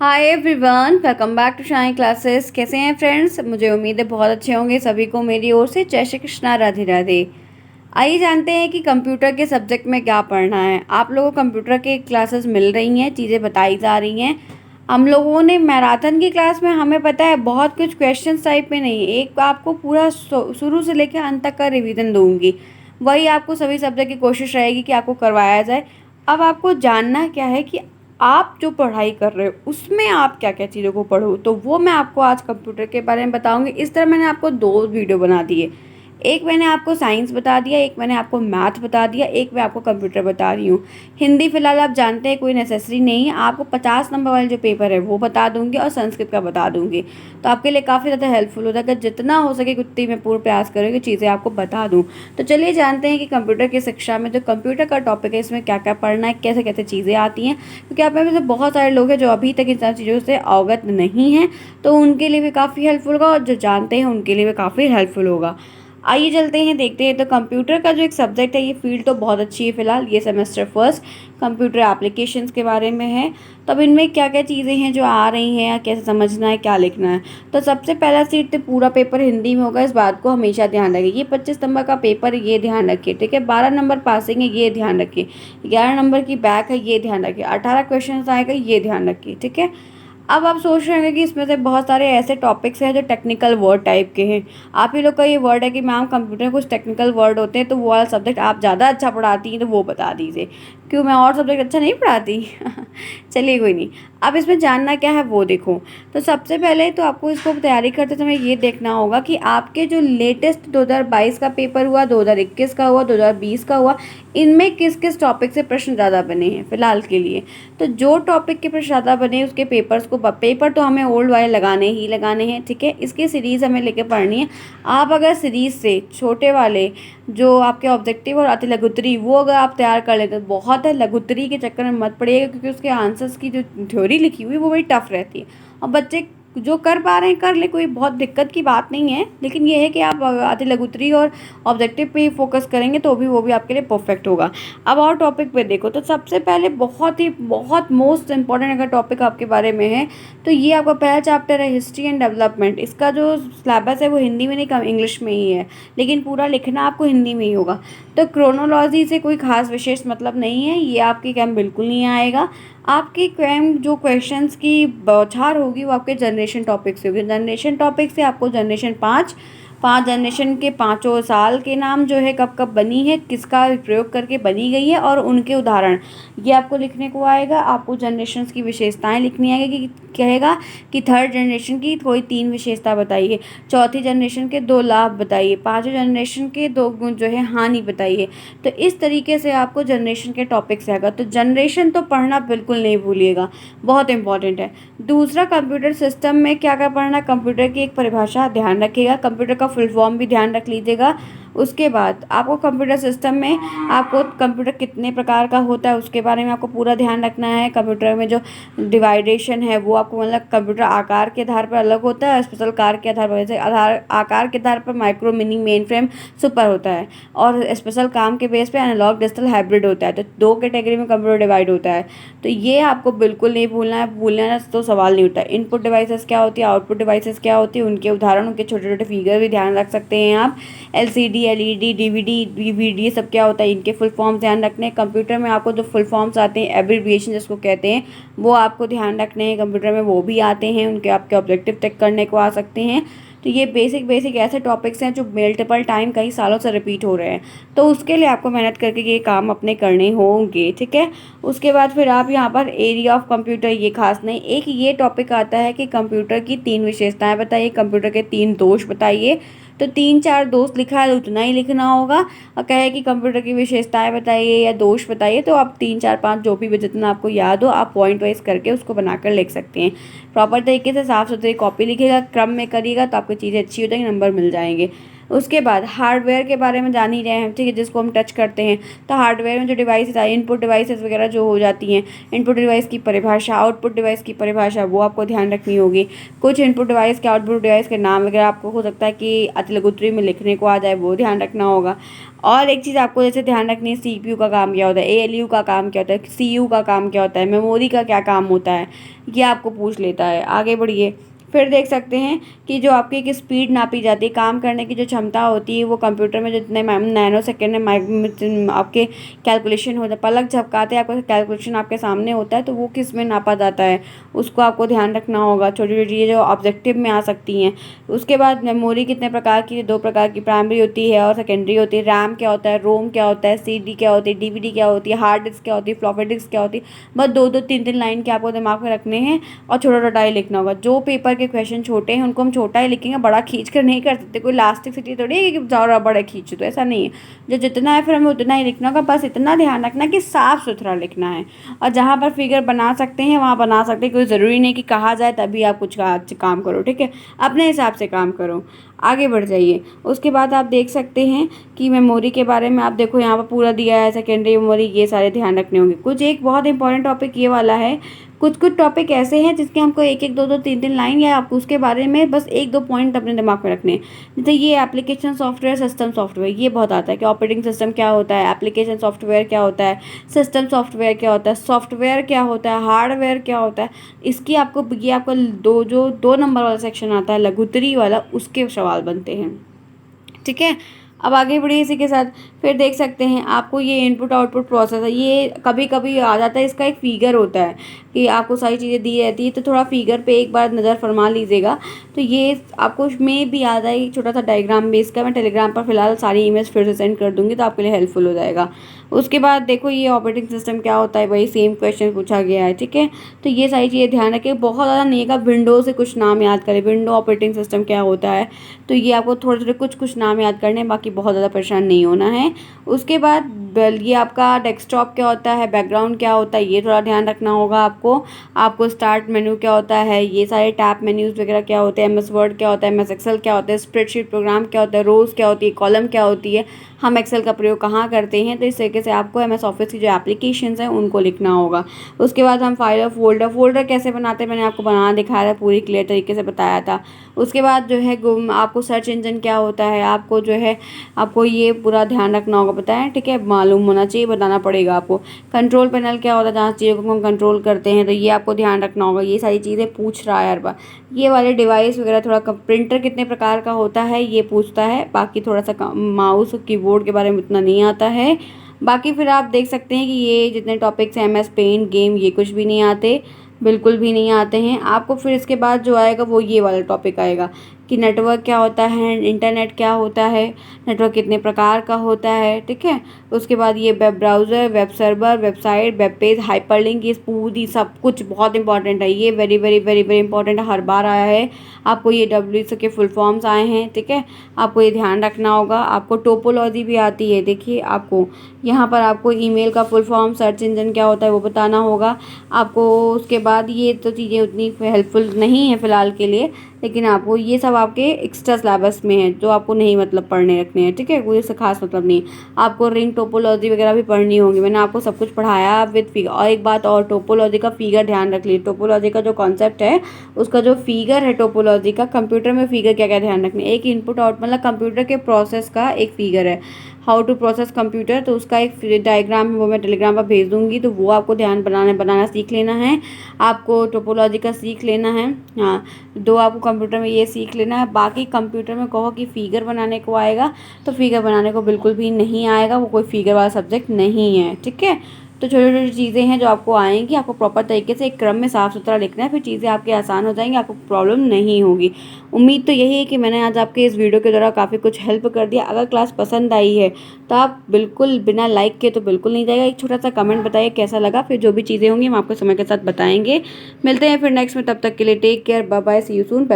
Hi everyone, welcome back to Shine Classes. कैसे हैं friends? मुझे उम्मीद है बहुत अच्छे होंगे। सभी को मेरी ओर से जय श्री कृष्णा, राधे राधे। आइए जानते हैं कि कंप्यूटर के सब्जेक्ट में क्या पढ़ना है। आप लोगों को कंप्यूटर के क्लासेस मिल रही हैं, चीज़ें बताई जा रही हैं। हम लोगों ने मैराथन की क्लास में हमें पता है बहुत कुछ क्वेश्चन टाइप में नहीं, एक आपको पूरा शुरू से लेकर अंत तक का रिवीजन दूंगी। वही आपको सभी सब्जेक्ट की कोशिश रहेगी कि आपको करवाया जाए। अब आपको जानना क्या है कि आप जो पढ़ाई कर रहे हो उसमें आप क्या क्या चीज़ों को पढ़ो, तो वो मैं आपको आज कंप्यूटर के बारे में बताऊंगी। इस तरह मैंने आपको दो वीडियो बना दिए, एक मैंने आपको साइंस बता दिया, एक मैंने आपको मैथ बता दिया, एक मैं आपको कंप्यूटर बता रही हूँ। हिंदी फिलहाल आप जानते हैं कोई नेसेसरी नहीं है, आपको 50 नंबर वाले जो पेपर है वो बता दूंगी और संस्कृत का बता दूंगी। तो आपके लिए काफ़ी ज़्यादा हेल्पफुल हो जाएगा। जितना हो सके उतनी मैं पूर्ण प्रयास करूँगी चीज़ें आपको बता दूँ। तो चलिए जानते हैं कि कंप्यूटर की शिक्षा में जो कंप्यूटर का टॉपिक है इसमें क्या क्या पढ़ना है, कैसे कैसे चीज़ें आती हैं। क्योंकि आप में से बहुत सारे लोग हैं जो अभी तक इन सब चीज़ों से अवगत नहीं हैं, तो उनके लिए भी काफ़ी हेल्पफुल होगा और जो जानते हैं उनके लिए भी काफ़ी हेल्पफुल होगा। आइए चलते हैं, देखते हैं। तो कंप्यूटर का जो एक सब्जेक्ट है, ये फील्ड तो बहुत अच्छी है। फिलहाल ये सेमेस्टर फर्स्ट कंप्यूटर एप्लीकेशंस के बारे में है। तब इनमें क्या क्या चीज़ें हैं जो आ रही हैं या कैसे समझना है, क्या लिखना है। तो सबसे पहला सीट तो पूरा पेपर हिंदी में होगा, इस बात को हमेशा ध्यान रखिए। ये 25 नंबर का पेपर है, ये ध्यान रखिए, ठीक है। 12 नंबर पासिंग है, ये ध्यान रखिए। 11 नंबर की बैक है, ये ध्यान रखिए। 18 क्वेश्चन आएगा, ये ध्यान रखिए, ठीक है। अब आप सोच रहे होंगे कि इसमें से बहुत सारे ऐसे टॉपिक्स हैं जो टेक्निकल वर्ड टाइप के हैं। आप ही लोग का ये वर्ड है कि मैम कंप्यूटर में कुछ टेक्निकल वर्ड होते हैं, तो वो वाला सब्जेक्ट आप ज़्यादा अच्छा पढ़ाती हैं, तो वो बता दीजिए। क्यों, मैं और सब्जेक्ट अच्छा नहीं पढ़ाती? चलिए कोई नहीं। अब इसमें जानना क्या है वो देखो। तो सबसे पहले तो आपको इसको तैयारी करते समय ये देखना होगा कि आपके जो लेटेस्ट 2022 का पेपर हुआ, 2021 का हुआ, 2020 का हुआ, इनमें किस किस टॉपिक से प्रश्न ज़्यादा बने हैं फिलहाल के लिए। तो जो टॉपिक के प्रश्न ज़्यादा बने उसके पेपर्स को, पेपर तो हमें ओल्ड वाले लगाने ही लगाने हैं, ठीक है। इसकी सीरीज़ हमें लेके पढ़नी है। आप अगर सीरीज़ से छोटे वाले जो आपके ऑब्जेक्टिव और अति लघुत्तरी, वो अगर आप तैयार कर लेते तो बहुत है। लघुत्तरी के चक्कर में मत पड़िएगा, क्योंकि उसके आंसर्स की जो थ्योरी लिखी हुई है वो बड़ी टफ रहती है। और बच्चे जो कर पा रहे हैं कर ले, कोई बहुत दिक्कत की बात नहीं है। लेकिन ये है कि आप अति लघुत्तरी और ऑब्जेक्टिव पे ही फोकस करेंगे तो भी वो भी आपके लिए परफेक्ट होगा। अब और टॉपिक पे देखो, तो सबसे पहले बहुत मोस्ट इंपॉर्टेंट अगर टॉपिक आपके बारे में है तो ये आपका पहला चैप्टर है, हिस्ट्री एंड डेवलपमेंट। इसका जो सिलेबस है वो हिंदी में नहीं, कम इंग्लिश में ही है, लेकिन पूरा लिखना आपको हिंदी में ही होगा। तो क्रोनोलॉजी से कोई खास विशेष मतलब नहीं है, ये आपके कैम बिल्कुल नहीं आएगा। आपकी कैम जो क्वेश्चंस की बौछार होगी वो आपके जनरेशन टॉपिक से होगी। जनरेशन टॉपिक से आपको जनरेशन पाँच जनरेशन के पाँचों साल के नाम जो है कब कब बनी है, किसका प्रयोग करके बनी गई है और उनके उदाहरण, ये आपको लिखने को आएगा। आपको जनरेशन्स की विशेषताएं लिखनी आएगी कि कहेगा कि थर्ड जनरेशन की कोई 3 विशेषता बताइए, चौथी जनरेशन के 2 लाभ बताइए, पाँचवीं जनरेशन के 2 गुण जो है हानि बताइए। तो इस तरीके से आपको जनरेशन के टॉपिक से आएगा। तो जनरेशन तो पढ़ना बिल्कुल नहीं भूलिएगा, बहुत इंपॉर्टेंट है। दूसरा, कंप्यूटर सिस्टम में क्या क्या पढ़ना, कंप्यूटर की एक परिभाषा ध्यान रखिएगा, कंप्यूटर का फुल फॉर्म भी ध्यान रख लीजिएगा। उसके बाद आपको कंप्यूटर सिस्टम में आपको कंप्यूटर कितने प्रकार का होता है उसके बारे में आपको पूरा ध्यान रखना है। कंप्यूटर में जो डिवाइडेशन है वो आपको, मतलब कंप्यूटर आकार के आधार पर अलग होता है, स्पेशल कार के आधार पर, जैसे आकार के आधार पर micro, mini, main frame, super होता है, और स्पेशल काम के बेस पे एनालॉग, डिजिटल, हाइब्रिड होता है। तो 2 कैटेगरी में कंप्यूटर डिवाइड होता है। तो ये आपको बिल्कुल नहीं भूलना है, भूलना तो सवाल नहीं उठता। इनपुट डिवाइसेस क्या होती है, आउटपुट डिवाइसेस क्या होती है, उनके उदाहरण, उनके छोटे छोटे फिगर भी ध्यान रख सकते हैं आप। LCD, LED, DVD, DVD सब क्या होता है, इनके फुल फॉर्म ध्यान रखने हैं। कंप्यूटर में आपको जो फुल फॉर्म्स आते हैं, एब्रिविएशन जिसको कहते हैं, वो आपको ध्यान रखने हैं। कंप्यूटर में वो भी आते हैं, उनके आपके ऑब्जेक्टिव चेक करने को आ सकते हैं। तो ये बेसिक ऐसे टॉपिक्स हैं जो मल्टीपल टाइम कई सालों से रिपीट हो रहे हैं, तो उसके लिए आपको मेहनत करके ये काम अपने करने होंगे, ठीक है। उसके बाद फिर आप यहाँ पर एरिया ऑफ कंप्यूटर, ये खास नहीं, एक ये टॉपिक आता है कि कंप्यूटर की 3 विशेषताएं बताइए, कंप्यूटर के 3 दोष बताइए। तो 3-4 दोष लिखा है तो उतना ही लिखना होगा। और कहे कि कंप्यूटर की विशेषताएं बताइए या दोष बताइए, तो आप 3-4-5 जो भी जितना आपको याद हो आप पॉइंट वाइज करके उसको बनाकर लिख सकते हैं। प्रॉपर तरीके से साफ सुथरी कॉपी लिखिएगा, क्रम में करिएगा तो आपको चीज़ें अच्छी हो जाएंगी, नंबर मिल जाएंगे। उसके बाद हार्डवेयर के बारे में जान ही रहे हैं, ठीक है, जिसको हम टच करते हैं। तो हार्डवेयर में जो डिवाइसेस आए, इनपुट डिवाइसेस वगैरह जो हो जाती हैं, इनपुट डिवाइस की परिभाषा, आउटपुट डिवाइस की परिभाषा, वो आपको ध्यान रखनी होगी। कुछ इनपुट डिवाइस के आउटपुट डिवाइस के नाम वगैरह आपको हो सकता है कि अतिलघुत्री में लिखने को आ जाए, वो ध्यान रखना होगा। और एक चीज़ आपको जैसे ध्यान रखनी है, सीपीयू का काम क्या होता है, एएलयू का काम क्या होता है, सीयू का काम क्या होता है, मेमोरी का क्या काम होता है, ये आपको पूछ लेता है। आगे बढ़िए। फिर देख सकते हैं कि जो आपकी एक स्पीड नापी जाती है, काम करने की जो क्षमता होती है, वो कंप्यूटर में जितने नैनो सेकेंड में आपके कैलकुलेशन होता है, पलक झपकाते हैं आपका कैलकुलेशन आपके सामने होता है, तो वो किस में नापा जाता है, उसको आपको ध्यान रखना होगा। छोटी छोटी चीज़ें जो ऑब्जेक्टिव में आ सकती हैं। उसके बाद मेमोरी कितने प्रकार की, 2 प्रकार की, प्राइमरी होती है और सेकेंडरी होती है। रैम क्या होता है, रोम क्या होता है, सीडी क्या होती है, डीवीडी क्या होती है, हार्ड डिस्क क्या होती है, फ्लॉपी डिस्क क्या होती है। बस 2-2 3-3 लाइन के आपको दिमाग में रखने हैं और छोटा छोटा ही लिखना होगा। जो पेपर के क्वेश्चन छोटे हैं उनको हम छोटा ही लिखेंगे, बड़ा खींच कर नहीं कर सकते। कोई इलास्टिसिटी थोड़ी है कि ज़्यादा बड़ा खींच, तो ऐसा नहीं है। जो जितना है फिर हमें उतना ही लिखना होगा। बस इतना ध्यान रखना कि साफ़ सुथरा लिखना है, और जहाँ पर फिगर बना सकते हैं वहाँ बना सकते हैं। कोई ज़रूरी नहीं कि कहा जाए तभी आप कुछ काम करो, ठीक है, अपने हिसाब से काम करो। आगे बढ़ जाइए। उसके बाद आप देख सकते हैं कि मेमोरी के बारे में आप देखो, यहाँ पर पूरा दिया है, सेकेंडरी मेमोरी, ये सारे ध्यान रखने होंगे। कुछ एक बहुत इंपॉर्टेंट टॉपिक ये वाला है, कुछ कुछ टॉपिक ऐसे हैं जिसके हमको 1-1 2-2 3-3 लाइन या आपको उसके बारे में बस 1-2 पॉइंट अपने दिमाग में रखने हैं। जैसे ये एप्लीकेशन सॉफ्टवेयर, सिस्टम सॉफ्टवेयर, ये बहुत आता है कि ऑपरेटिंग सिस्टम क्या होता है, एप्लीकेशन सॉफ्टवेयर क्या होता है, सिस्टम सॉफ्टवेयर क्या होता है, सॉफ्टवेयर क्या होता है, हार्डवेयर क्या होता है। इसकी आपको ये आपको 2 नंबर वाला सेक्शन आता है, लघुत्तरी वाला, उसके सवाल बनते हैं, ठीक है। अब आगे बढ़िए इसी के साथ। फिर देख सकते हैं आपको ये इनपुट आउटपुट प्रोसेस है, ये कभी कभी आ जाता है, इसका एक फ़िगर होता है कि आपको सारी चीज़ें दी रहती है, तो थोड़ा फ़िगर पे एक बार नज़र फरमा लीजिएगा, तो ये आपको में भी आ जाएगी छोटा सा डायग्राम बेस का। मैं टेलीग्राम पर फिलहाल सारी इमेज फिर से सेंड कर दूँगी, तो आपके लिए हेल्पफुल हो जाएगा। उसके बाद देखो ये ऑपरेटिंग सिस्टम क्या होता है, वही सेम क्वेश्चन पूछा गया है, ठीक है। तो ये सारी चीज़ें ध्यान रखें, बहुत ज़्यादा नहीं का विंडो से कुछ नाम याद करें, विंडो ऑपरेटिंग सिस्टम क्या होता है, तो ये आपको थोड़े थोड़े कुछ नाम याद करने हैं, बाकी बहुत ज़्यादा परेशान नहीं होना है। उसके बाद ये आपका डेस्कटॉप क्या होता है, बैकग्राउंड क्या होता है, ये थोड़ा ध्यान रखना होगा आपको स्टार्ट मेन्यू क्या होता है, ये सारे टैब मेन्यूज़ वगैरह क्या होते हैं, एमएस वर्ड क्या होता है, एमएस एक्सेल क्या होता है, स्प्रेडशीट प्रोग्राम क्या होता है, रोज़ क्या होती है, कॉलम क्या होती है, हम एक्सेल का प्रयोग कहाँ करते हैं। तो इस तरीके से आपको एमएस ऑफिस की जो एप्लीकेशंस हैं उनको लिखना होगा। उसके बाद हम फाइल और फोल्डर कैसे बनाते हैं, मैंने आपको बनाना दिखाया था, पूरी क्लियर तरीके से बताया था। उसके बाद जो है आपको सर्च इंजन क्या होता है, आपको जो है आपको ये पूरा ध्यान रखना होगा, पता है, ठीक है, मालूम होना चाहिए, बताना पड़ेगा आपको। कंट्रोल पैनल क्या होता है, जहाँ चीज़ों को हम कंट्रोल करते हैं, तो ये आपको ध्यान रखना होगा। ये सारी चीज़ें पूछ रहा है हर बार। ये वाले डिवाइस वगैरह थोड़ा प्रिंटर कितने प्रकार का होता है ये पूछता है, बाकी थोड़ा सा माउस कीबोर्ड के बारे में उतना नहीं आता है। बाकी फिर आप देख सकते हैं कि ये जितने टॉपिक्स हैं, एमएस पेंट, गेम, ये कुछ भी नहीं आते, बिल्कुल भी नहीं आते हैं आपको। फिर इसके बाद जो आएगा वो ये वाला टॉपिक आएगा कि नेटवर्क क्या होता है, इंटरनेट क्या होता है, नेटवर्क कितने प्रकार का होता है, ठीक है। उसके बाद ये web browser, web server, website, web page, hyperlink, ये पूरी सब कुछ बहुत इंपॉर्टेंट है। ये very very very very important हर बार आया है आपको, ये डब्ल्यू के फुल फॉर्म्स आए हैं, ठीक है, आपको ये ध्यान रखना होगा। आपको टोपोलॉजी भी आती है, देखिए आपको यहाँ पर आपको ईमेल का फुल फॉर्म, सर्च इंजन क्या होता है वो बताना होगा आपको। उसके बाद ये तो चीज़ें उतनी हेल्पफुल नहीं है फ़िलहाल के लिए, लेकिन आपको ये सब आपके एक्स्ट्रा सिलेबस में है जो आपको नहीं मतलब पढ़ने रखने हैं, ठीक है, कोई इससे खास मतलब नहीं। आपको रिंग टोपोलॉजी वगैरह भी पढ़नी होगी, मैंने आपको सब कुछ पढ़ाया विद फिगर। और एक बात और, टोपोलॉजी का फिगर ध्यान रख लीजिए। टोपोलॉजी का जो कॉन्सेप्ट है उसका जो फिगर है टोपोलॉजी का, कंप्यूटर में फिगर क्या क्या ध्यान रखने, एक इनपुट आउट मतलब कंप्यूटर के प्रोसेस का एक फिगर है, हाउ टू प्रोसेस कंप्यूटर, तो उसका एक डायग्राम है, वो मैं टेलीग्राम पर भेज दूँगी, तो वो आपको ध्यान बनाना सीख लेना है। आपको टोपोलॉजी का सीख लेना है, हाँ, 2 आपको कंप्यूटर में ये सीख लेना है। बाकी कंप्यूटर में कहो कि फ़िगर बनाने को आएगा तो फ़िगर बनाने को बिल्कुल भी नहीं आएगा, वो कोई फ़िगर वाला सब्जेक्ट नहीं है, ठीक है। तो छोटी छोटी चीज़ें हैं जो आपको आएंगी, आपको प्रॉपर तरीके से एक क्रम में साफ़ सुथरा लिखना है, फिर चीज़ें आपकी आसान हो जाएंगी, आपको प्रॉब्लम नहीं होगी। उम्मीद तो यही है कि मैंने आज आपके इस वीडियो के द्वारा काफ़ी कुछ हेल्प कर दिया। अगर क्लास पसंद आई है तो आप बिल्कुल बिना लाइक के तो बिल्कुल नहीं जाएगा, एक छोटा सा कमेंट बताइए कैसा लगा, फिर जो भी चीज़ें होंगी हम आपको समय के साथ बताएंगे। मिलते हैं फिर नेक्स्ट में, तब तक के लिए take care, bye bye, see you soon.